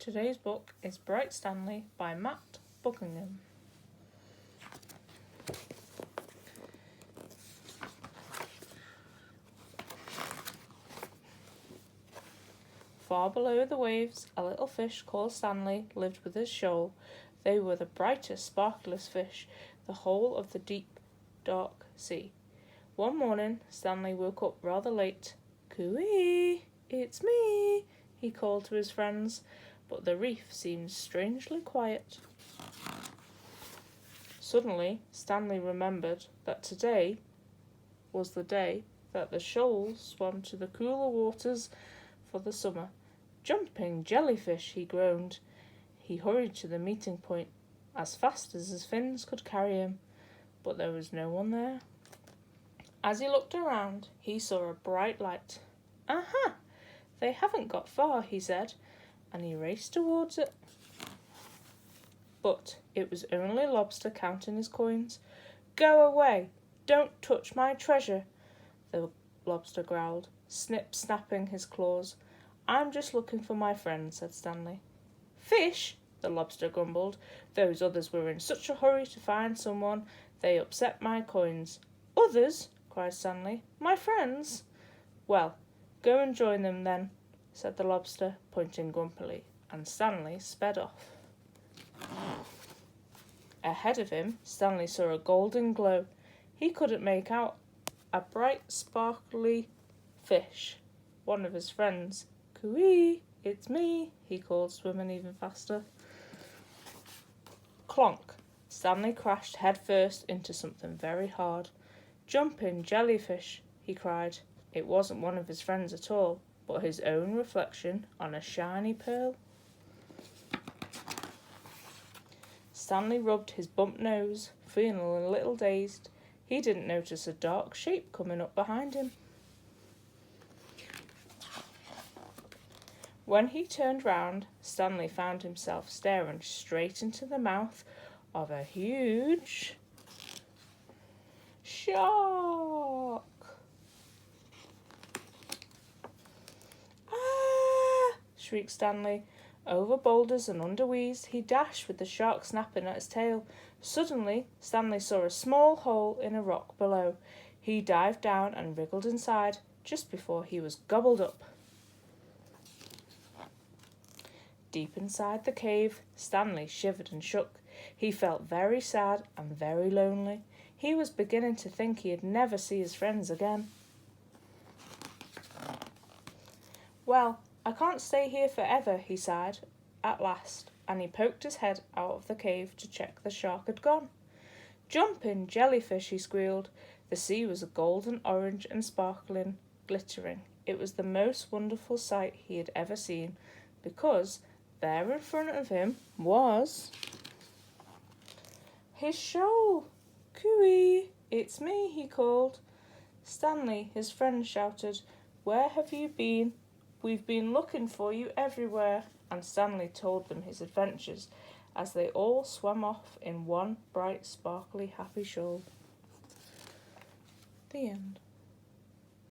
Today's book is Bright Stanley by Matt Buckingham. Far below the waves, a little fish called Stanley lived with his shoal. They were the brightest, sparkliest fish, the whole of the deep, dark sea. One morning, Stanley woke up rather late. "Coo-ee, it's me," he called to his friends, but the reef seemed strangely quiet. Suddenly, Stanley remembered that today was the day that the shoal swam to the cooler waters for the summer. "Jumping jellyfish," he groaned. He hurried to the meeting point as fast as his fins could carry him, but there was no one there. As he looked around, he saw a bright light. "Aha! They haven't got far," he said, and he raced towards it. But it was only Lobster counting his coins. "Go away! Don't touch my treasure," the Lobster growled, snapping his claws. "I'm just looking for my friend," said Stanley. "Fish!" the Lobster grumbled. "Those others were in such a hurry to find someone, they upset my coins." "Others?" cried Stanley. "My friends?" "Well, go and join them then," said the Lobster, pointing grumpily, and Stanley sped off. Ahead of him, Stanley saw a golden glow. He couldn't make out a bright, sparkly fish, one of his friends. "Coo-ee, it's me," he called, swimming even faster. Clonk! Stanley crashed headfirst into something very hard. "Jumping jellyfish," he cried. It wasn't one of his friends at all, but his own reflection on a shiny pearl. Stanley rubbed his bumped nose, feeling a little dazed. He didn't notice a dark shape coming up behind him. When he turned round, Stanley found himself staring straight into the mouth of a huge shark. "Ah!" shrieked Stanley. Over boulders and under weeds he dashed with the shark snapping at his tail. Suddenly, Stanley saw a small hole in a rock below. He dived down and wriggled inside just before he was gobbled up. Deep inside the cave, Stanley shivered and shook. He felt very sad and very lonely. He was beginning to think he'd never see his friends again. "Well, I can't stay here forever," he sighed at last, and he poked his head out of the cave to check the shark had gone. "Jumping jellyfish," he squealed. The sea was golden orange and sparkling, glittering. It was the most wonderful sight he had ever seen, because there in front of him was his shoal. "Coo-ee, it's me," he called. "Stanley," his friend shouted. "Where have you been? We've been looking for you everywhere." And Stanley told them his adventures as they all swam off in one bright, sparkly, happy shoal. The end.